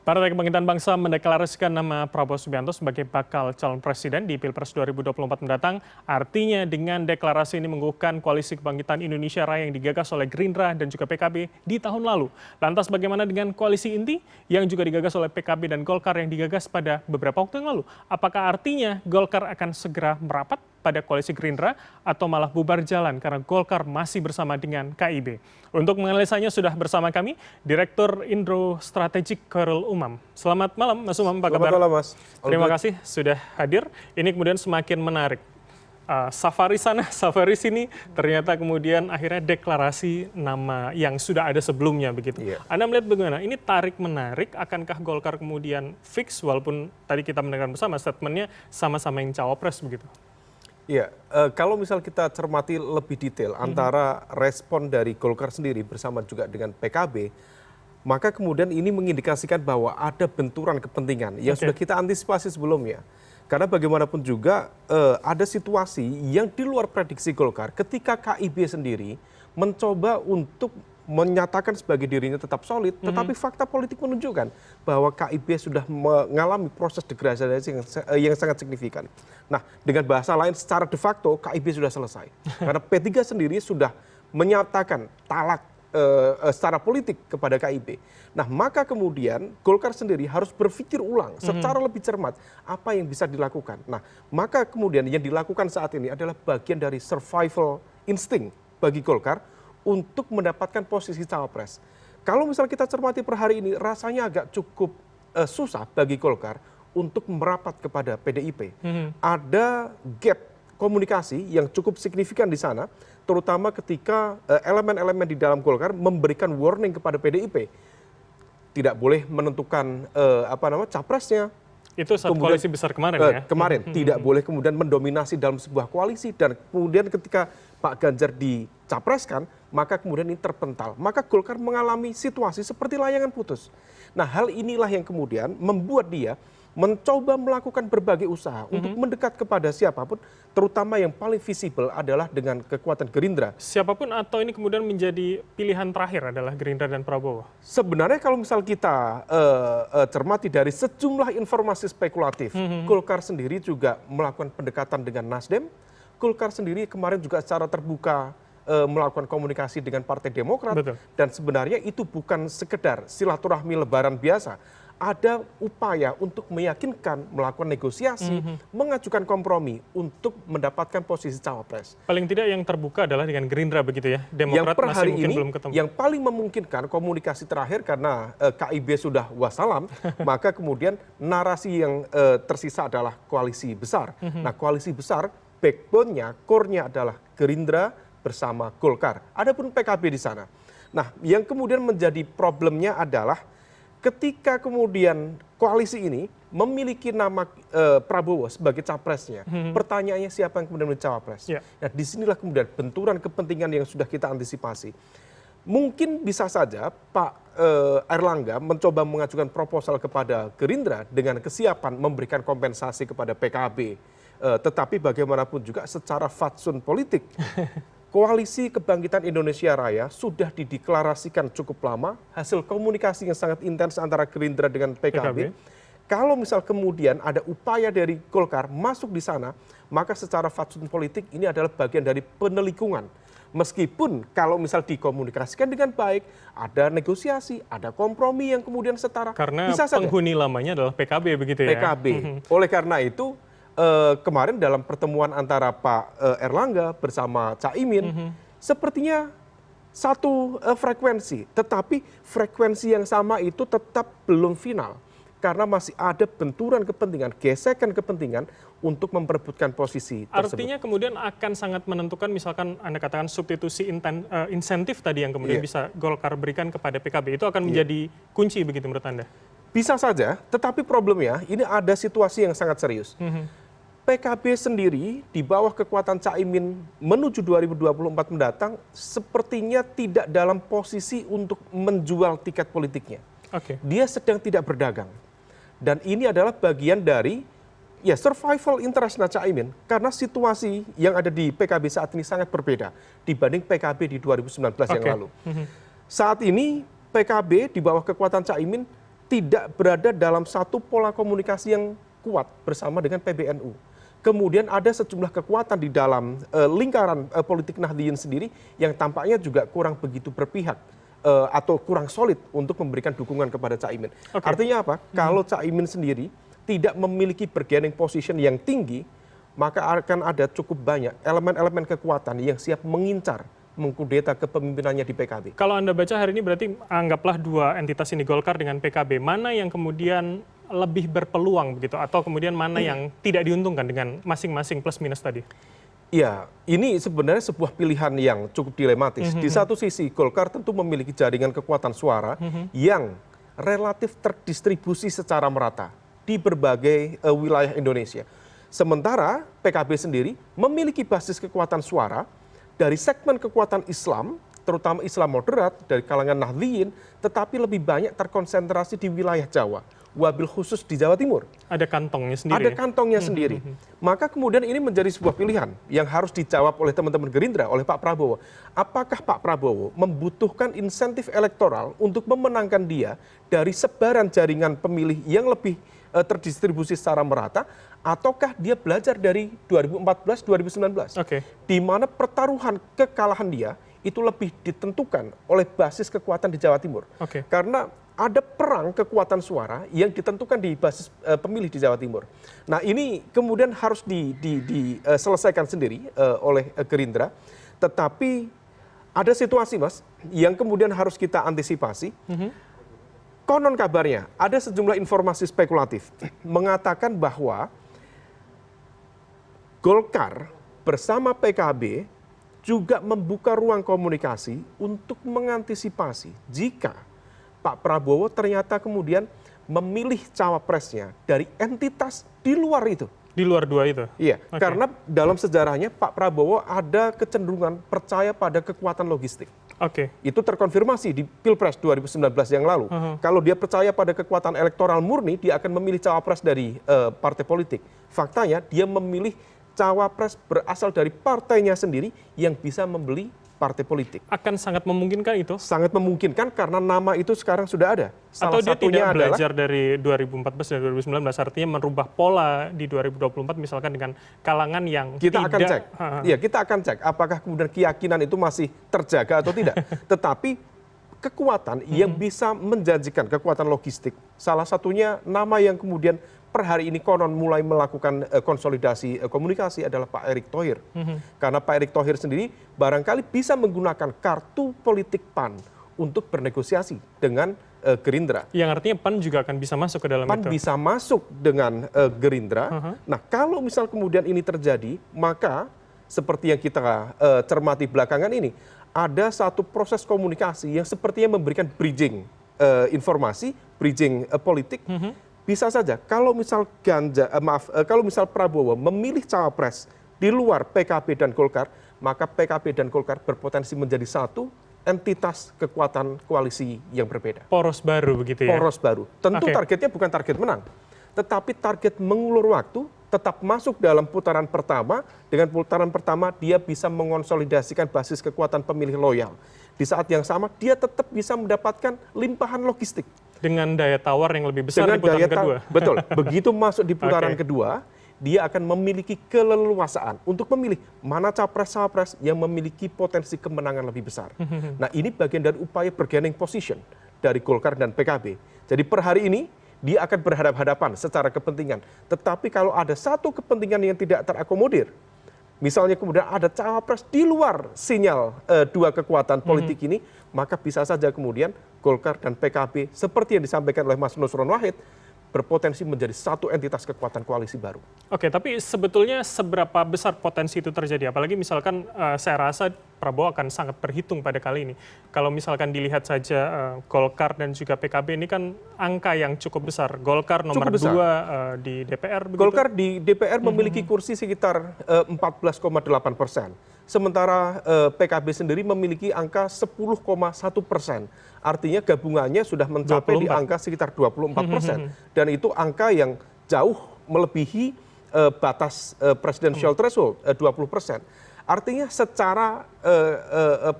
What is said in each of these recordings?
Partai Kebangkitan Bangsa mendeklarasikan nama Prabowo Subianto sebagai bakal calon presiden di Pilpres 2024 mendatang. Artinya dengan deklarasi ini mengukuhkan Koalisi Kebangkitan Indonesia Raya yang digagas oleh Gerindra dan juga PKB di tahun lalu. Lantas bagaimana dengan koalisi inti yang juga digagas oleh PKB dan Golkar yang digagas pada beberapa waktu yang lalu? Apakah artinya Golkar akan segera merapat pada koalisi Gerindra atau malah bubar jalan karena Golkar masih bersama dengan KIB? Untuk menganalisanya sudah bersama kami Direktur Indro Strategik Khairul Umam. Selamat malam Mas Umam, apa kabar? Selamat malam Mas. Terima kasih sudah hadir. Ini kemudian semakin menarik. Safari sana, safari sini, ternyata kemudian akhirnya deklarasi nama yang sudah ada sebelumnya begitu. Iya. Anda melihat bagaimana? Ini tarik-menarik, akankah Golkar kemudian fix walaupun tadi kita mendengar bersama statementnya sama-sama yang cawapres begitu? Iya, kalau misal kita cermati lebih detail antara respon dari Golkar sendiri bersama juga dengan PKB, maka kemudian ini mengindikasikan bahwa ada benturan kepentingan yang sudah kita antisipasi sebelumnya. Karena bagaimanapun juga ada situasi yang di luar prediksi Golkar ketika KIB sendiri mencoba untuk menyatakan sebagai dirinya tetap solid, tetapi fakta politik menunjukkan bahwa KIB sudah mengalami proses degradasi yang sangat signifikan. Nah, dengan bahasa lain secara de facto KIB sudah selesai. Karena P3 sendiri sudah menyatakan talak secara politik kepada KIB. Nah, maka kemudian Golkar sendiri harus berpikir ulang secara lebih cermat apa yang bisa dilakukan. Nah, maka kemudian yang dilakukan saat ini adalah bagian dari survival instinct bagi Golkar untuk mendapatkan posisi cawapres. Kalau misalnya kita cermati per hari ini, rasanya agak cukup susah bagi Golkar untuk merapat kepada PDIP. Ada gap komunikasi yang cukup signifikan di sana, terutama ketika elemen-elemen di dalam Golkar memberikan warning kepada PDIP. Tidak boleh menentukan capresnya. Itu saat kemudian, koalisi besar kemarin ya? Kemarin, tidak boleh kemudian mendominasi dalam sebuah koalisi, dan kemudian ketika Pak Ganjar dicapreskan, maka kemudian ini terpental. Maka Golkar mengalami situasi seperti layangan putus. Nah, hal inilah yang kemudian membuat dia mencoba melakukan berbagai usaha untuk mendekat kepada siapapun, terutama yang paling visible adalah dengan kekuatan Gerindra. Siapapun atau ini kemudian menjadi pilihan terakhir adalah Gerindra dan Prabowo? Sebenarnya kalau misal kita cermati dari sejumlah informasi spekulatif, Golkar sendiri juga melakukan pendekatan dengan Nasdem. Golkar sendiri kemarin juga secara terbuka melakukan komunikasi dengan Partai Demokrat. Betul. Dan sebenarnya itu bukan sekedar silaturahmi lebaran biasa. Ada upaya untuk meyakinkan, melakukan negosiasi, mengajukan kompromi untuk mendapatkan posisi cawapres. Paling tidak yang terbuka adalah dengan Gerindra begitu ya? Demokrat yang per masih hari mungkin ini, belum ketemu. yang paling memungkinkan komunikasi terakhir karena KIB sudah wassalam, maka kemudian narasi yang tersisa adalah koalisi besar. Nah, koalisi besar, backbone-nya, core-nya adalah Gerindra bersama Golkar. Adapun PKB di sana. Nah, yang kemudian menjadi problemnya adalah ketika kemudian koalisi ini memiliki nama Prabowo sebagai capresnya, pertanyaannya siapa yang kemudian menjadi cawapres? Nah, disinilah kemudian benturan kepentingan yang sudah kita antisipasi. Mungkin bisa saja Pak Airlangga mencoba mengajukan proposal kepada Gerindra dengan kesiapan memberikan kompensasi kepada PKB. Tetapi bagaimanapun juga secara fatsun politik, Koalisi Kebangkitan Indonesia Raya sudah dideklarasikan cukup lama, hasil komunikasi yang sangat intens antara Gerindra dengan PKB. Kalau misal kemudian ada upaya dari Golkar masuk di sana, maka secara fatsun politik ini adalah bagian dari penelikungan. Meskipun kalau misal dikomunikasikan dengan baik, ada negosiasi, ada kompromi yang kemudian setara. Karena bisa saja. Penghuni lamanya adalah PKB begitu ya? PKB. Oleh karena itu, kemarin dalam pertemuan antara Pak Airlangga bersama Caimin, sepertinya satu frekuensi, tetapi frekuensi yang sama itu tetap belum final. Karena masih ada benturan kepentingan, gesekan kepentingan untuk memperebutkan posisi tersebut. Artinya kemudian akan sangat menentukan, misalkan Anda katakan substitusi insentif tadi yang kemudian bisa Golkar berikan kepada PKB, itu akan menjadi kunci begitu menurut Anda? Bisa saja, tetapi problemnya ini ada situasi yang sangat serius. PKB sendiri di bawah kekuatan Caimin menuju 2024 mendatang sepertinya tidak dalam posisi untuk menjual tiket politiknya. Dia sedang tidak berdagang. Dan ini adalah bagian dari survival interest Caimin, karena situasi yang ada di PKB saat ini sangat berbeda dibanding PKB di 2019 yang lalu. Saat ini PKB di bawah kekuatan Caimin tidak berada dalam satu pola komunikasi yang kuat bersama dengan PBNU. Kemudian ada sejumlah kekuatan di dalam lingkaran politik Nahdliyin sendiri yang tampaknya juga kurang begitu berpihak atau kurang solid untuk memberikan dukungan kepada Caimin. Artinya apa? Kalau Caimin sendiri tidak memiliki bargaining position yang tinggi, maka akan ada cukup banyak elemen-elemen kekuatan yang siap mengincar mengkudeta kepemimpinannya di PKB. Kalau Anda baca hari ini berarti anggaplah dua entitas ini, Golkar dengan PKB, mana yang kemudian lebih berpeluang begitu, atau kemudian mana yang tidak diuntungkan dengan masing-masing plus minus tadi? Ya, ini sebenarnya sebuah pilihan yang cukup dilematis. Di satu sisi, Golkar tentu memiliki jaringan kekuatan suara yang relatif terdistribusi secara merata di berbagai wilayah Indonesia. Sementara PKB sendiri memiliki basis kekuatan suara dari segmen kekuatan Islam, terutama Islam moderat dari kalangan Nahdliyin, tetapi lebih banyak terkonsentrasi di wilayah Jawa. Wabil khusus di Jawa Timur. Ada kantongnya sendiri. Ada kantongnya sendiri. Maka kemudian ini menjadi sebuah pilihan yang harus dijawab oleh teman-teman Gerindra, oleh Pak Prabowo. Apakah Pak Prabowo membutuhkan insentif elektoral untuk memenangkan dia dari sebaran jaringan pemilih yang lebih terdistribusi secara merata, ataukah dia belajar dari 2014-2019, di mana pertaruhan kekalahan dia itu lebih ditentukan oleh basis kekuatan di Jawa Timur. Karena ada perang kekuatan suara yang ditentukan di basis pemilih di Jawa Timur. Nah, ini kemudian harus diselesaikan sendiri oleh Gerindra. Tetapi ada situasi, Mas, yang kemudian harus kita antisipasi. Konon kabarnya ada sejumlah informasi spekulatif mengatakan bahwa Golkar bersama PKB juga membuka ruang komunikasi untuk mengantisipasi jika Pak Prabowo ternyata kemudian memilih cawapresnya dari entitas di luar itu. Di luar dua itu? Iya, karena dalam sejarahnya Pak Prabowo ada kecenderungan percaya pada kekuatan logistik. Itu terkonfirmasi di Pilpres 2019 yang lalu. Kalau dia percaya pada kekuatan elektoral murni, dia akan memilih cawapres dari partai politik. Faktanya dia memilih cawapres berasal dari partainya sendiri yang bisa membeli partai politik. Akan sangat memungkinkan itu? Sangat memungkinkan karena nama itu sekarang sudah ada. Atau dia tidak belajar dari 2014 dan 2019, artinya merubah pola di 2024 misalkan dengan kalangan yang kita akan cek. Iya, kita akan cek apakah kemudian keyakinan itu masih terjaga atau tidak. Tetapi kekuatan yang bisa menjanjikan kekuatan logistik, salah satunya nama yang kemudian per hari ini konon mulai melakukan konsolidasi komunikasi adalah Pak Erick Thohir. Karena Pak Erick Thohir sendiri barangkali bisa menggunakan kartu politik PAN untuk bernegosiasi dengan Gerindra. Yang artinya PAN juga akan bisa masuk ke dalam PAN itu? PAN bisa masuk dengan Gerindra. Nah, kalau misal kemudian ini terjadi, maka seperti yang kita cermati belakangan ini, ada satu proses komunikasi yang sepertinya memberikan bridging informasi, bridging politik. Bisa saja kalau misal kalau misal Prabowo memilih cawapres di luar PKB dan Golkar, maka PKB dan Golkar berpotensi menjadi satu entitas kekuatan koalisi yang berbeda. Poros baru begitu ya? Poros baru. Tentu targetnya bukan target menang, tetapi target mengulur waktu, tetap masuk dalam putaran pertama. Dengan putaran pertama dia bisa mengonsolidasikan basis kekuatan pemilih loyal. Di saat yang sama dia tetap bisa mendapatkan limpahan logistik. Dengan daya tawar yang lebih besar di putaran kedua. Betul, begitu masuk di putaran kedua, dia akan memiliki keleluasaan untuk memilih mana capres-capres yang memiliki potensi kemenangan lebih besar. Nah, ini bagian dari upaya bargaining position dari Golkar dan PKB. Jadi per hari ini dia akan berhadapan-hadapan secara kepentingan. Tetapi kalau ada satu kepentingan yang tidak terakomodir, misalnya kemudian ada cawapres di luar sinyal dua kekuatan politik ini, maka bisa saja kemudian Golkar dan PKB seperti yang disampaikan oleh Mas Nusron Wahid berpotensi menjadi satu entitas kekuatan koalisi baru. Tapi sebetulnya seberapa besar potensi itu terjadi? Apalagi misalkan saya rasa Prabowo akan sangat berhitung pada kali ini. Kalau misalkan dilihat saja Golkar dan juga PKB ini kan angka yang cukup besar. Golkar nomor 2 di DPR. Begitu? Golkar di DPR memiliki kursi sekitar 14,8%. Sementara PKB sendiri memiliki angka 10,1%. Artinya gabungannya sudah mencapai 24. Di angka sekitar 24%. Dan itu angka yang jauh melebihi batas presidential threshold 20%. Artinya secara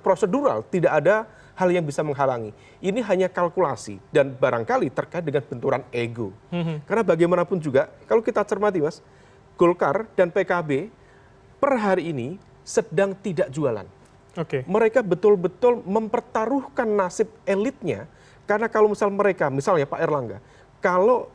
prosedural tidak ada hal yang bisa menghalangi. Ini hanya kalkulasi dan barangkali terkait dengan benturan ego. Karena bagaimanapun juga, kalau kita cermati Mas, Golkar dan PKB per hari ini sedang tidak jualan. Mereka betul-betul mempertaruhkan nasib elitnya, karena kalau misalnya Pak Erlangga, kalau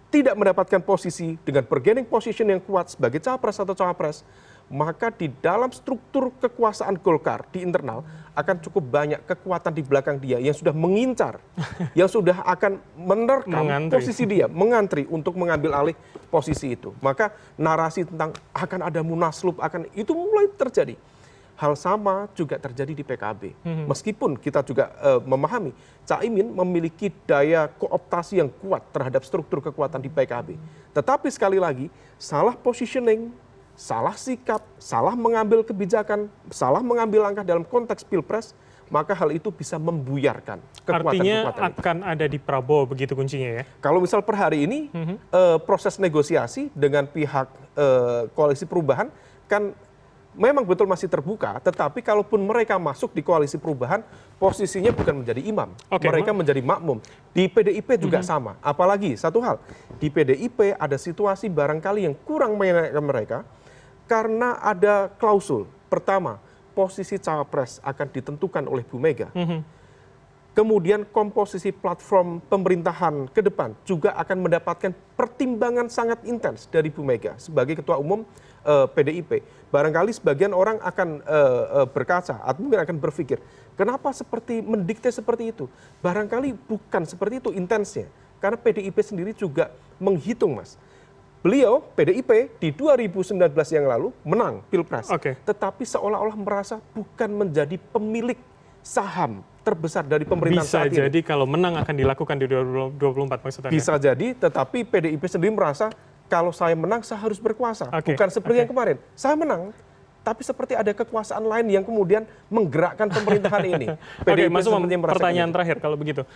tidak mendapatkan posisi dengan bargaining position yang kuat sebagai capres atau cawapres, maka di dalam struktur kekuasaan Golkar di internal akan cukup banyak kekuatan di belakang dia yang sudah mengincar, yang sudah akan menerkam posisi dia, mengantri untuk mengambil alih posisi itu. Maka narasi tentang akan ada munaslup, itu mulai terjadi. Hal sama juga terjadi di PKB. Meskipun kita juga memahami Caimin memiliki daya kooptasi yang kuat terhadap struktur kekuatan di PKB. Tetapi sekali lagi, salah positioning, salah sikap, salah mengambil kebijakan, salah mengambil langkah dalam konteks Pilpres, maka hal itu bisa membuyarkan kekuatan-kekuatan. Artinya akan ada di Prabowo, begitu kuncinya ya? Kalau misal per hari ini, proses negosiasi dengan pihak Koalisi Perubahan kan memang betul masih terbuka, tetapi kalaupun mereka masuk di Koalisi Perubahan, posisinya bukan menjadi imam, mereka menjadi makmum. Di PDIP juga sama, apalagi satu hal, di PDIP ada situasi barangkali yang kurang menyenangkan mereka, karena ada klausul. Pertama, posisi cawapres akan ditentukan oleh Bu Mega. Kemudian komposisi platform pemerintahan ke depan juga akan mendapatkan pertimbangan sangat intens dari Bu Mega sebagai Ketua Umum PDIP. Barangkali sebagian orang akan berkaca atau mungkin akan berpikir, kenapa seperti mendikte seperti itu? Barangkali bukan seperti itu intensnya, karena PDIP sendiri juga menghitung, Mas. Beliau, PDIP, di 2019 yang lalu menang Pilpres, tetapi seolah-olah merasa bukan menjadi pemilik saham terbesar dari pemerintahan saat ini. Bisa jadi kalau menang akan dilakukan di 2024 maksudnya? Bisa jadi, tetapi PDIP sendiri merasa kalau saya menang saya harus berkuasa. Bukan seperti yang kemarin, saya menang, tapi seperti ada kekuasaan lain yang kemudian menggerakkan pemerintahan ini. Mas Umam, pertanyaan terakhir kalau begitu.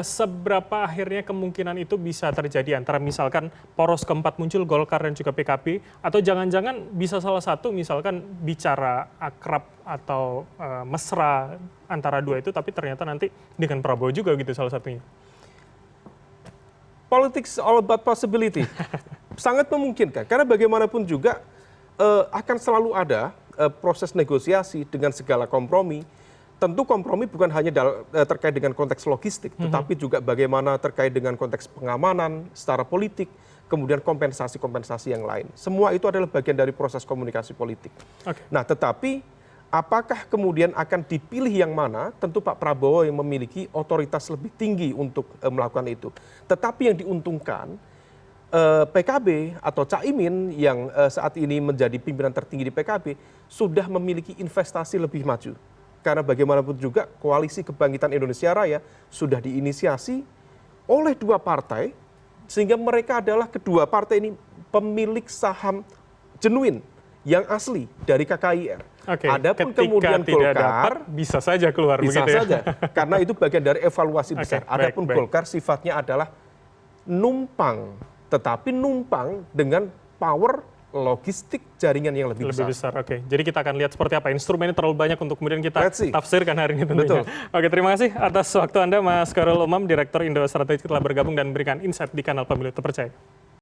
Seberapa akhirnya kemungkinan itu bisa terjadi antara misalkan poros keempat muncul Golkar dan juga PKB, atau jangan-jangan bisa salah satu misalkan bicara akrab atau mesra antara dua itu, tapi ternyata nanti dengan Prabowo juga gitu salah satunya? Politics all about possibility. Sangat memungkinkan, karena bagaimanapun juga akan selalu ada proses negosiasi dengan segala kompromi. Tentu kompromi bukan hanya terkait dengan konteks logistik, tetapi juga bagaimana terkait dengan konteks pengamanan secara politik, kemudian kompensasi-kompensasi yang lain. Semua itu adalah bagian dari proses komunikasi politik. Nah, tetapi apakah kemudian akan dipilih yang mana? Tentu Pak Prabowo yang memiliki otoritas lebih tinggi untuk melakukan itu. Tetapi yang diuntungkan, PKB atau Caimin yang saat ini menjadi pimpinan tertinggi di PKB sudah memiliki investasi lebih maju. Karena bagaimanapun juga Koalisi Kebangkitan Indonesia Raya sudah diinisiasi oleh dua partai, sehingga mereka adalah kedua partai ini pemilik saham genuine yang asli dari KKIR. Adapun kemudian Golkar bisa saja keluar bisa begitu saja, karena itu bagian dari evaluasi besar. Adapun Golkar sifatnya adalah numpang, tetapi numpang dengan power logistik jaringan yang lebih besar. Jadi kita akan lihat seperti apa. Instrumennya terlalu banyak untuk kemudian kita tafsirkan hari ini tentunya. Terima kasih atas waktu Anda, Mas Khairul Umam, Direktur Indo Strategik, telah bergabung dan memberikan insight di kanal Pemilu Terpercaya.